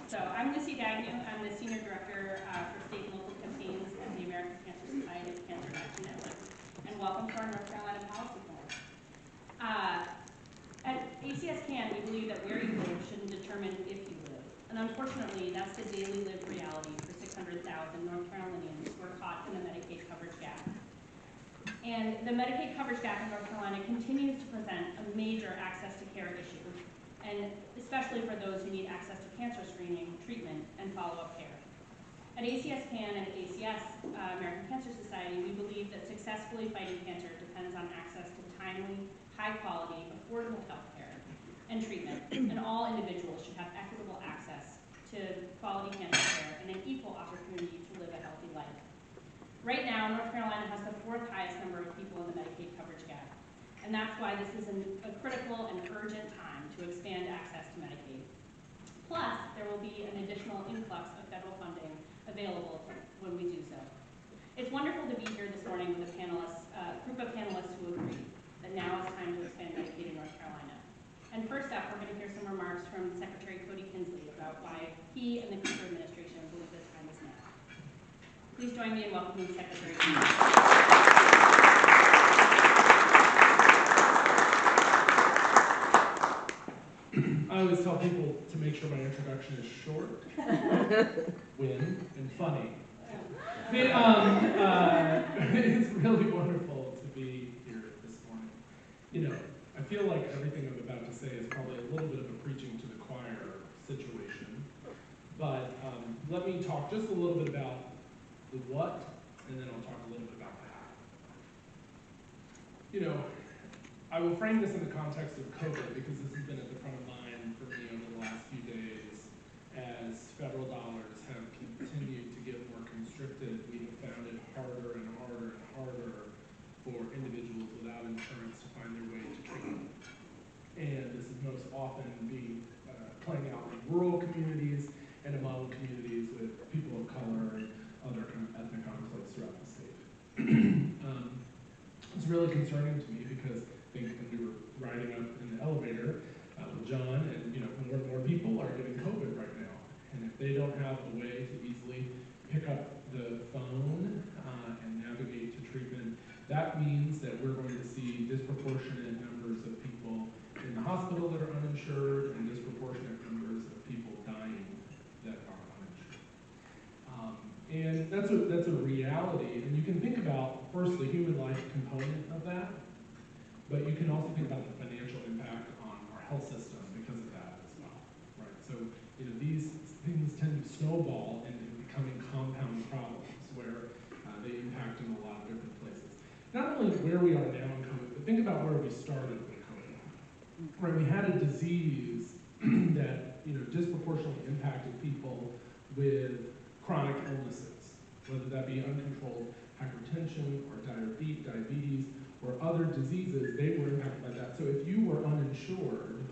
So I'm Lucy Dagnew. I'm the Senior Director for State and Local Campaigns at the American Cancer Society's Cancer Action Network. And welcome to our North Carolina Policy Forum. At ACS CAN, we believe that where you live shouldn't determine if you live. And unfortunately, that's the daily lived reality for 600,000 North Carolinians who are caught in the Medicaid coverage gap. And the Medicaid coverage gap in North Carolina continues to present a major access to care issue, and especially for those who need access to cancer screening, treatment, and follow-up care. At ACS CAN and ACS, American Cancer Society, we believe that successfully fighting cancer depends on access to timely, high-quality, affordable health care and treatment, and all individuals should have equitable access to quality cancer care and an equal opportunity to live a healthy life. Right now, North Carolina has the 4th highest number of people in the Medicaid coverage gap, and that's why this is a critical and urgent time to expand access to Medicaid. Plus, there will be an additional influx of federal funding available when we do so. It's wonderful to be here this morning with a group of panelists who agree that now is time to expand Medicaid in North Carolina. And first up, we're going to hear some remarks from Secretary Cody Kinsley about why he and the Cooper administration believe this time is now. Please join me in welcoming Secretary Kinsley. I always tell people to make sure my introduction is short, win, and funny. It's really wonderful to be here this morning. You know, I feel like everything I'm about to say is probably a little bit of a preaching to the choir situation, but let me talk just a little bit about the what, and then I'll talk a little bit about the how. You know, I will frame this in the context of COVID because this has been at the front of mind for me over the last few days. As federal dollars have continued to get more constricted, we have found it harder and harder and harder for individuals without insurance to find their way to treatment. And this is most often playing out in rural communities and among communities with people of color and other kind of ethnic conflicts throughout the state. It's really concerning to me because I think when we were riding up in the elevator with John, and more and more people are getting COVID right now. And if they don't have a way to easily pick up the phone and navigate to treatment, that means that we're going to see disproportionate numbers of people in the hospital that are uninsured and disproportionate numbers of people dying that are uninsured. And that's a reality. And you can think about, first, the human life component of that, but you can also think about the financial impact on our health system because of that as well, right? So, these things tend to snowball into becoming compound problems where they impact in a lot of different places. Not only where we are now in COVID, but think about where we started with COVID, right? We had a disease that, disproportionately impacted people with chronic illnesses, whether that be uncontrolled hypertension or diabetes, or other diseases, they were impacted by that. So if you were uninsured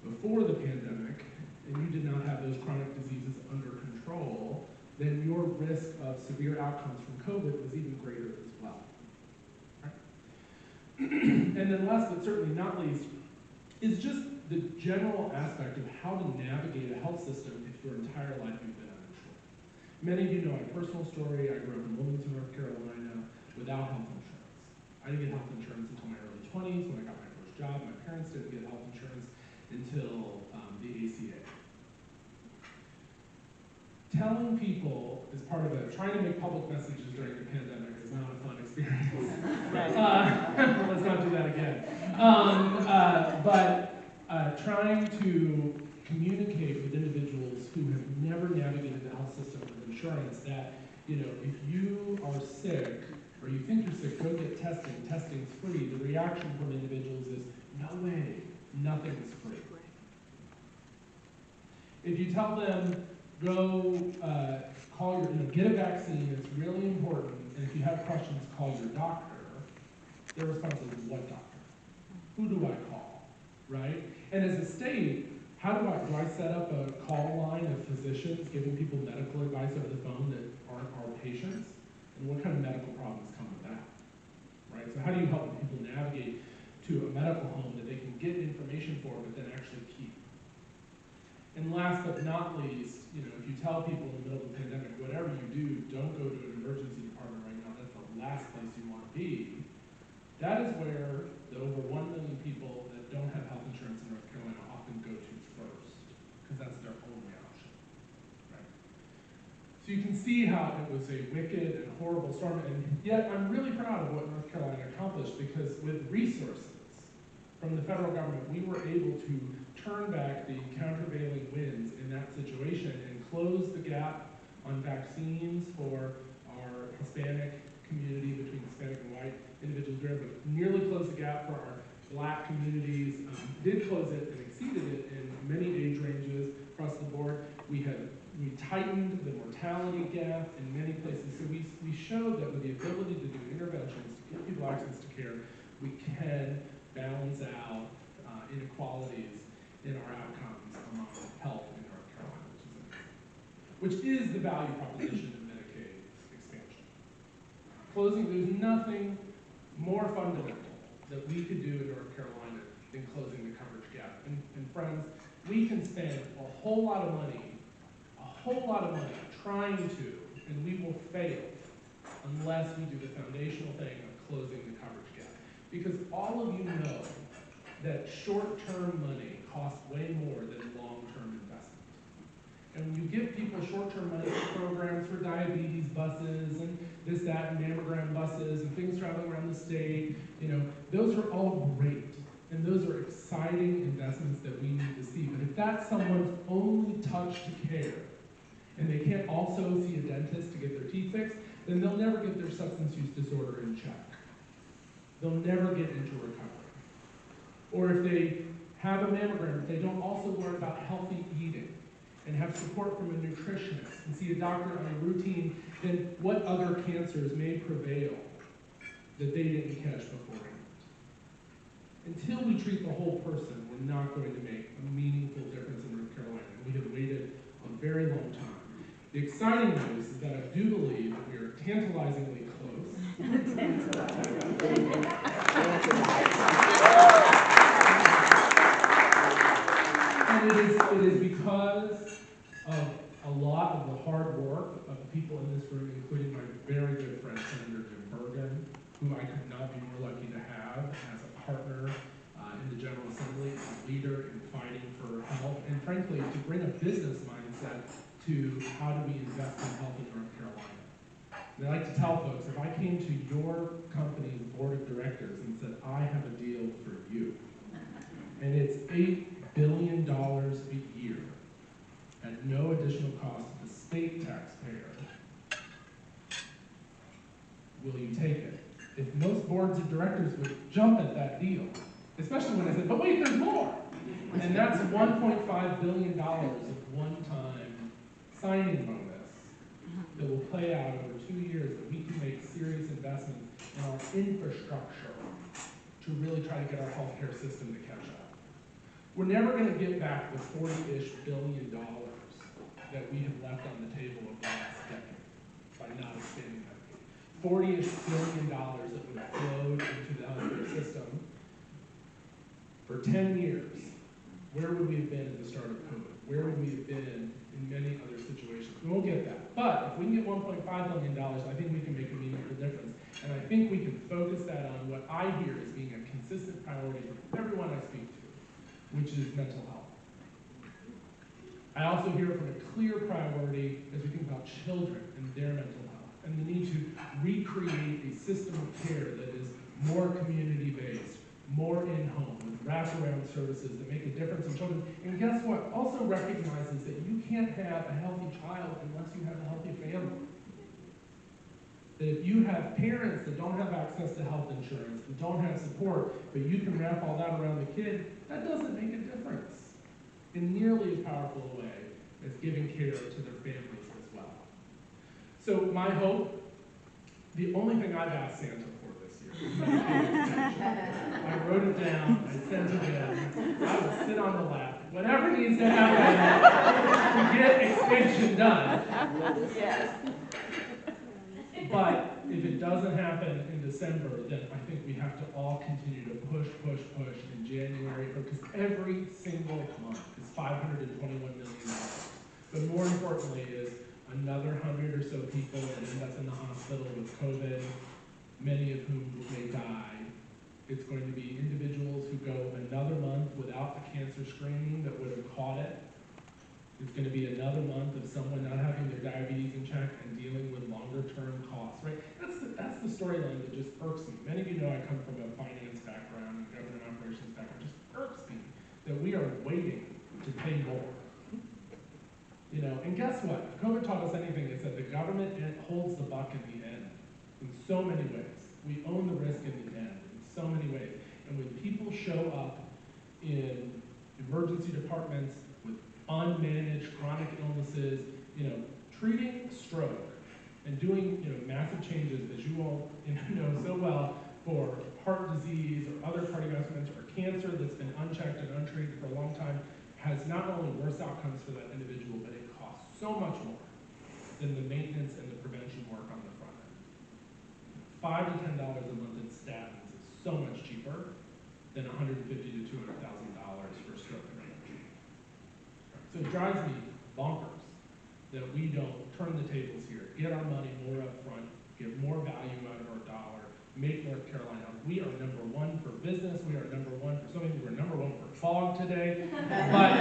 before the pandemic and you did not have those chronic diseases under control, then your risk of severe outcomes from COVID was even greater as well. Right? And then last but certainly not least is just the general aspect of how to navigate a health system if your entire life you've been uninsured. Many of you know my personal story. I grew up in Wilmington, North Carolina without health insurance. I didn't get health insurance until my early 20s when I got my first job. My parents didn't get health insurance until the ACA. Telling people as part of trying to make public messages during the pandemic is not a fun experience. Let's not do that again. But trying to communicate with individuals who have never navigated the health system with insurance that, if you are sick, or you think you're sick, go get testing. Testing's free. The reaction from individuals is, no way, nothing's free. If you tell them, go get a vaccine, it's really important, and if you have questions, call your doctor, their response is, what doctor? Who do I call, right? And as a state, do I set up a call line of physicians giving people medical advice over the phone that aren't our patients? And what kind of medical problems come with that, right? So how do you help people navigate to a medical home that they can get information for, but then actually keep? And And last but not least, you know, if you tell people in the middle of the pandemic, whatever you do, don't go to an emergency department right now, that's the last place you want to be. That is where the over 1 million people that don't have health insurance in North Carolina often go to first, because that's their only option, right? So you can see how it was a wicked and horrible storm, and yet I'm really proud of what North Carolina accomplished, because with resources from the federal government, we were able to turn back the countervailing winds in that situation and close the gap on vaccines for our Hispanic community, between Hispanic and white individuals. We were able to nearly close the gap for our Black communities, did close it and exceeded it in many age ranges across the board. We tightened the mortality gap in many places. So we showed that with the ability to do interventions to give people access to care, we can balance out inequalities in our outcomes among health in North Carolina, which is the value proposition of Medicaid expansion. Closing, there's nothing more fundamental that we could do in North Carolina than closing the coverage gap. And friends, we can spend a whole lot of money trying to, and we will fail unless we do the foundational thing of closing the coverage gap. Because all of you know that short-term money costs way more than long-term investment. And when you give people short-term money for programs for diabetes buses and this, that, and mammogram buses and things traveling around the state, you know, those are all great. And those are exciting investments that we need to see. But if that's someone's only touch to care, and they can't also see a dentist to get their teeth fixed, then they'll never get their substance use disorder in check. They'll never get into recovery. Or if they have a mammogram, if they don't also learn about healthy eating and have support from a nutritionist and see a doctor on a routine, then what other cancers may prevail that they didn't catch beforehand? Until we treat the whole person, we're not going to make a meaningful difference in North Carolina. We have waited a very long time. The exciting news is that I do believe that we are tantalizingly close. And it is because of a lot of the hard work of the people in this room, including my very good friend, Senator Jim Bergen, whom I could not be more lucky to have as a partner in the General Assembly, a leader in fighting for health, and frankly, to bring a business mindset to how do we invest in health in North Carolina. And I like to tell folks, if I came to your company's board of directors and said, I have a deal for you, and it's $8 billion a year at no additional cost to the state taxpayer, will you take it? If most boards of directors would jump at that deal, especially when I said, but wait, there's more. And that's $1.5 billion of one-time signing bonus that will play out over 2 years, that we can make serious investments in our infrastructure to really try to get our healthcare system to catch up. We're never going to get back the $40-ish billion that we have left on the table over the last decade by not expanding Medicaid. $40-ish billion that would have flowed into the healthcare system for 10 years. Where would we have been at the start of COVID? Where would we have been in many other situations? We won't get that. But if we can get $1.5 billion, I think we can make a meaningful difference. And I think we can focus that on what I hear as being a consistent priority from everyone I speak to, which is mental health. I also hear from a clear priority as we think about children and their mental health, and the need to recreate a system of care that is more community-based, more in-home, with wraparound services that make a difference in children. And guess what? Also recognizes that you can't have a healthy child unless you have a healthy family. That if you have parents that don't have access to health insurance, that don't have support, but you can wrap all that around the kid, that doesn't make a difference in nearly as powerful a way as giving care to their families as well. So my hope, the only thing I've asked Santa for this year is Medicaid expansion. I wrote it down, I sent it in, I will sit on the lap, whatever needs to happen to get expansion done. Yes. But if it doesn't happen in December, then I think we have to all continue to push in January, because every single month is $521 million But more importantly is another 100 or so people that end up in the hospital with COVID, many of whom may die. It's going to be individuals who go another month without the cancer screening that would have caught it. It's going to be another month of someone not having their diabetes in check and dealing with longer-term costs, right? That's the storyline that just irks me. Many of you know I come from a finance background and government operations background. It just irks me that we are waiting to pay more. You know, and guess what? If COVID taught us anything, it's that the government holds the buck in the end in so many ways. We own the risk in the end in so many ways. And when people show up in emergency departments with unmanaged chronic illnesses, you know, treating stroke and doing, you know, massive changes, as you all know so well, for heart disease or other cardiovascular events or cancer that's been unchecked and untreated for a long time, has not only worse outcomes for that individual, but it costs so much more than the maintenance and the prevention work on the front end. $5 to $10 a month in statins is so much cheaper than $150,000 to $200,000 for stroke prevention. So it drives me bonkers that we don't turn the tables here, get our money more up front, get more value out of our dollar, make North Carolina. We are number one for business. We are number one for so many. We're number one for fog today. But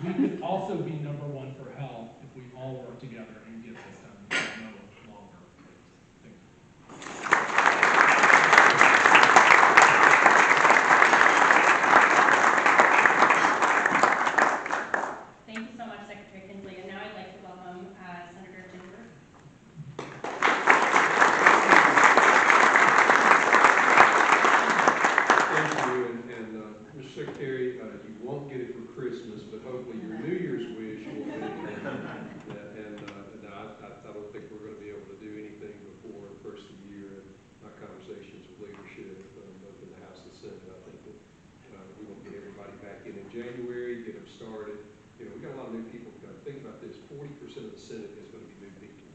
we could also be number one for health if we all work together and get this done no longer. Thank you. Thank you so much, Secretary Kinsley. And now I'd like to welcome Senator Jim Brewer. Mr. Secretary, you won't get it for Christmas, but hopefully your New Year's wish will be. I don't think we're going to be able to do anything before the first of the year. My conversations with leadership, both in the House and Senate, I think that we want to get everybody back in January, get them started. You know, we got a lot of new people. Think about this: 40% of the Senate is going to be new people.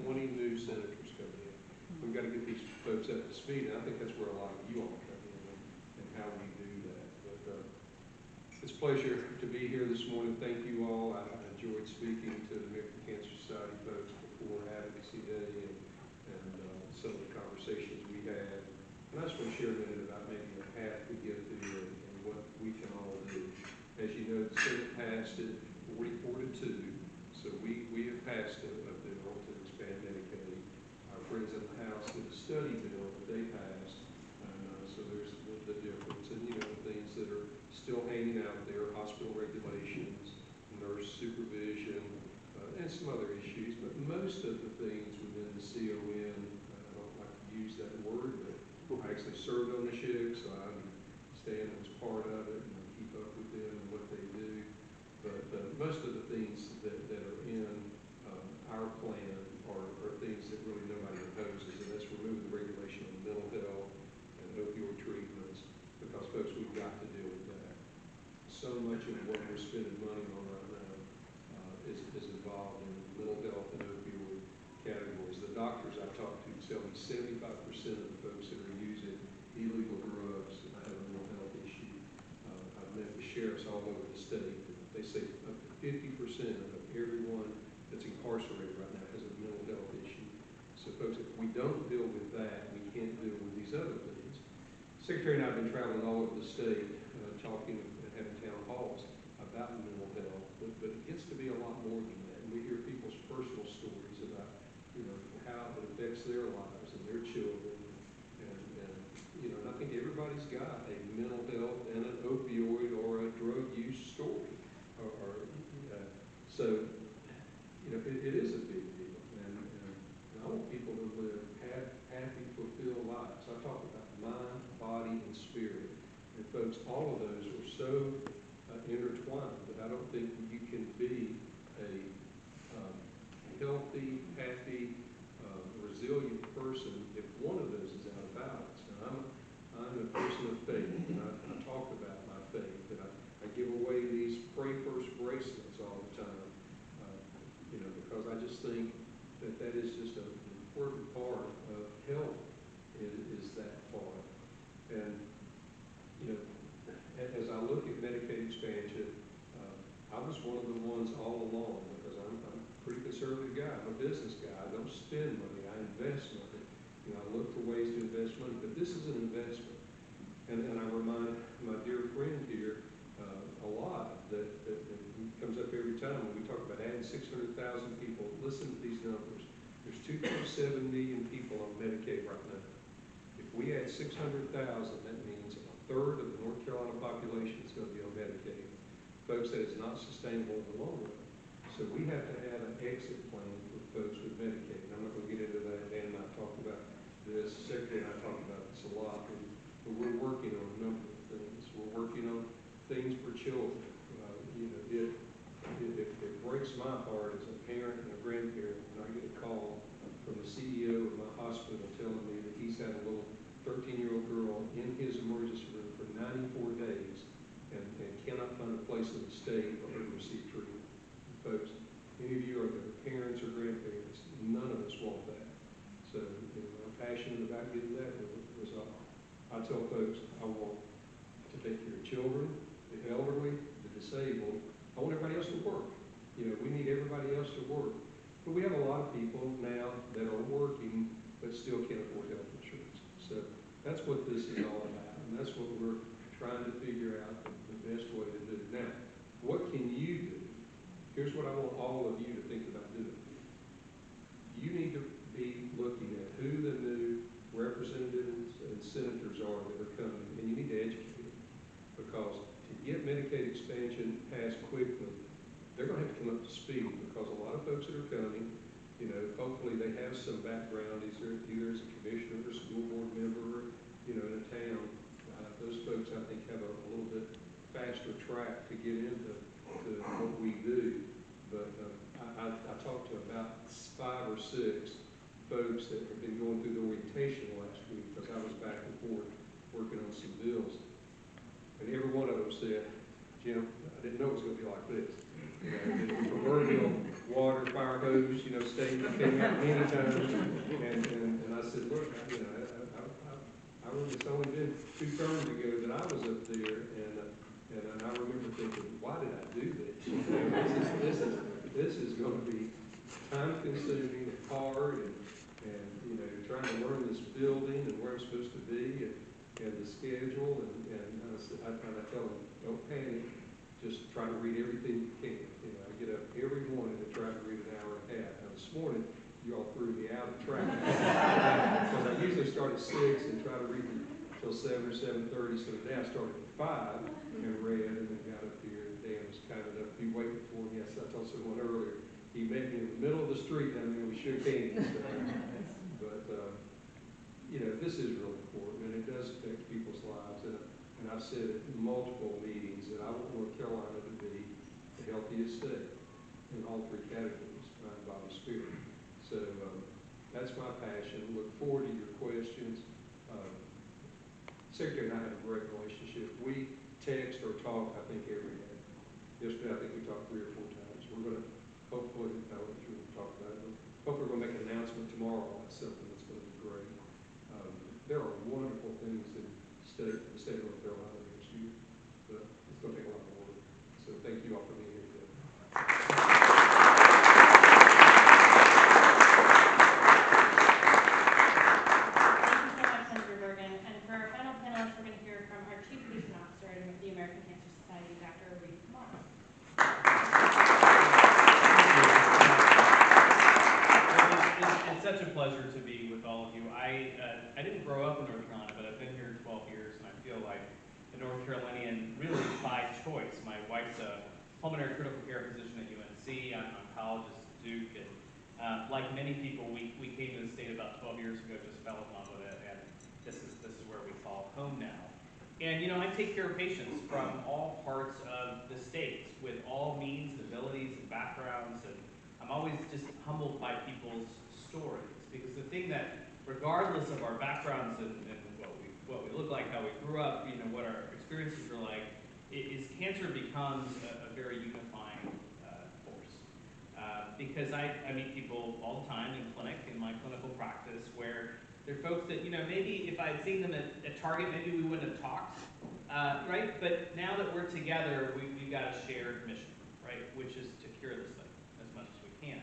20 new senators coming in. We've got to get these folks up to speed, and I think that's where a lot of you all come in and how we do that. But it's a pleasure to be here this morning. Thank you all. I enjoyed speaking to the American Cancer Society folks before Advocacy Day and some of the conversations we had. And I just want to share a minute about maybe the path we get through and what we can all do. As you know, the Senate passed it 44 to 2. So we have passed a bill to expand Medicaid. Our friends in the House did a study bill that they passed. So there's the difference. And, you know, things that are still hanging out there, hospital regulations, nurse supervision, and some other issues. But most of the things within the CON, I don't like to use that word, but I actually served on the SHIG, so I understand and was part of it, and I keep up with them and what they do. But most of the things that are in our plan are things that really nobody opposes, and that's removing the regulation on mental health and opioid treatments, because folks, we've got to deal with that. So much of what we're spending money on right now is involved in mental health and opioid categories. The doctors I talk to tell me 75% of the folks that are using illegal drugs have a mental health issue. I've met with sheriffs all over the state. They say up to 50% of everyone that's incarcerated right now has a mental health issue. So folks, if we don't deal with that, we can't deal with these other things. Secretary and I have been traveling all over the state, talking and having town halls about mental health, but it gets to be a lot more than that. And we hear people's personal stories about, you know, how it affects their lives and their children. And you know, and I think everybody's got a mental health and an opioid or a drug use story. So, you know, it is a big deal. And I want people to live happy, fulfilled lives. I talk about mind, body, and spirit. And folks, all of those are so intertwined that I don't think you can be a healthy, happy, resilient person if one of those is out of balance. Now, I'm a person of faith, and I talk about my faith, and I give away these Pray First bracelets all the time, you know, because I just think that is just an important part of health is that part. And, you know, as I look at Medicaid expansion, I was one of the ones all along, because I'm a pretty conservative guy. I'm a business guy. I don't spend money. I invest money. You know, I look for ways to invest money, but this is an investment. And I remind my dear friend here a lot that comes up every time when we talk about adding 600,000 people. Listen to these numbers. There's 2.7 million people on Medicaid right now. If we add 600,000, that means a third of the North Carolina population is going to be on Medicaid. Folks, that is not sustainable in the long run. So we have to have an exit plan for folks with Medicaid. And I'm not going to get into that. Dan and I talked about this. Secretary and I talked about this a lot. But we're working on a number of things. We're working on things for children. You know, it breaks my heart as a parent and a grandparent when I get a call from the CEO of my hospital telling me that he's had a little 13-year-old girl in his emergency room for 94 days and cannot find a place in the state for her to receive treatment. Folks, any of you are their parents or grandparents, none of us want that. So I'm passionate about getting that resolved. I tell folks I want to take care of children, the elderly, the disabled. I want everybody else to work. You know, we need everybody else to work. But we have a lot of people now that are working but still can't afford health insurance. So that's what this is all about, and that's what we're trying to figure out the best way to do. Now, what can you do? Here's what I want all of you to think about doing. You need to be looking at who the new representatives and senators are that are coming, and you need to educate them. Because to get Medicaid expansion passed quickly, they're going to have to come up to speed, because a lot of folks that are coming, you know, hopefully they have some background, either as a commissioner or school board member, you know, in a town. Those folks, I think, have a little bit faster track to get into what we do. But I talked to about 5 or 6 folks that have been going through the orientation last week, because I was back and forth working on some bills. And every one of them said, Jim, I didn't know it was going to be like this. You know, the proverbial water, fire hose, you know, statement came out many times. And I said, look, you know, it's only been 2 terms ago that I was up there, and I remember thinking, why did I do this? You know, this is going to be time-consuming and hard, and you know, trying to learn this building and where I'm supposed to be, and the schedule, and I kind of tell them, don't panic, just try to read everything you can. You know, I get up every morning and try to read an hour and a half. Now this morning, you all threw me out of track. Because I usually start at 6 and try to read until 7 or 7:30. So today I started at 5 and read, and then got up here, and Dan was kind enough to be waiting for me. I told someone earlier, he met me in the middle of the street down there, we shook hands. But you know, this is really important, and it does affect people's lives. And I've said at multiple meetings that I want North Carolina to be the healthiest state in all 3 categories, mind, body, spirit. So that's my passion. Look forward to your questions. Secretary and I have a great relationship. We text or talk, I think, every day. Yesterday, I think we talked 3 or 4 times. We're going to hopefully, I don't know if you want to talk about it, but hopefully we're going to make an announcement tomorrow about something that's going to be great. There are wonderful things in the state of North Carolina next year, but it's going to take a lot of work. So thank you all for being here today. The American Cancer Society, Dr. Reed Moss. It's such a pleasure to be with all of you. I didn't grow up in North Carolina, but I've been here 12 years, and I feel like a North Carolinian really by choice. My wife's a pulmonary critical care physician at UNC. I'm an oncologist at Duke, and like many people, we came to the state about 12 years ago, just fell in love with it, and this is where we call home now. And you know, I take care of patients from all parts of the state with all means and abilities and backgrounds, and I'm always just humbled by people's stories, because the thing that, regardless of our backgrounds and what we look like, how we grew up, you know, what our experiences are like, is cancer becomes a very unifying force. Because I meet people all the time in clinic, in my clinical practice, where they're folks that, you know, maybe if I'd seen them at Target, maybe we wouldn't have talked, right? But now that we're together, we've got a shared mission, right? right? Which is to cure this thing as much as we can.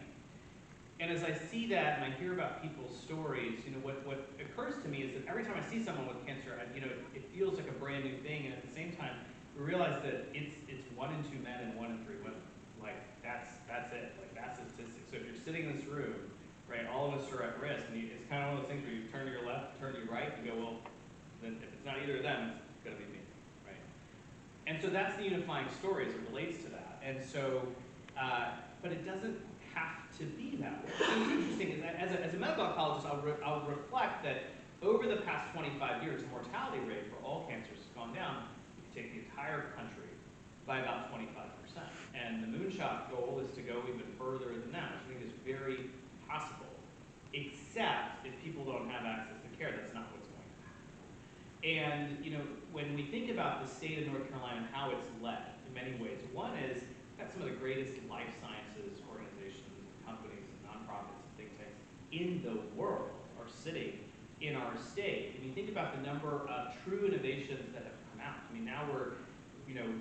And as I see that and I hear about people's stories, what occurs to me is that every time I see someone with cancer, it feels like a brand new thing, and at the same time, we realize that it's 1 in 2 men and 1 in 3 women. Like, that's it. Like, that's a statistic. So if you're sitting in this room, right, all of us are at risk, and it's kind of one of those things where you turn to your left, turn to your right, and go, well, then if it's not either of them, it's gonna be me, right? And so that's the unifying story as it relates to that. And so, but it doesn't have to be that way. What's interesting is that as a medical oncologist, I'll reflect that over the past 25 years, the mortality rate for all cancers has gone down. If you take the entire country by about 25%. And the moonshot goal is to go even further than that, which I think is very possible. Except if people don't have access to care, that's not what's going to happen. And when we think about the state of North Carolina and how it's led in many ways, one is we've got some of the greatest life sciences organizations, companies, and nonprofits and think tanks in the world are sitting in our state. And you think about the number of true innovations that have come out. I mean, now we're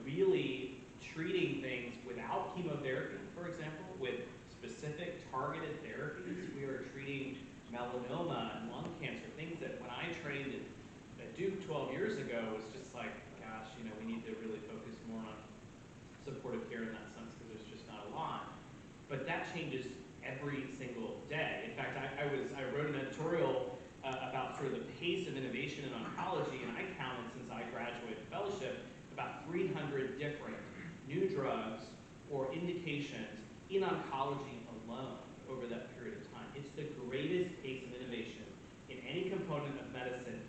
really treating things without chemotherapy, for example, with specific targeted therapies. We are treating melanoma and lung cancer, things that when I trained at Duke 12 years ago was just like, gosh, we need to really focus more on supportive care in that sense because there's just not a lot. But that changes every single day. In fact, I wrote an editorial about sort of the pace of innovation in oncology, and I counted since I graduated fellowship about 300 different new drugs or indications in oncology alone over that period of time. It's the greatest pace of innovation in any component of medicine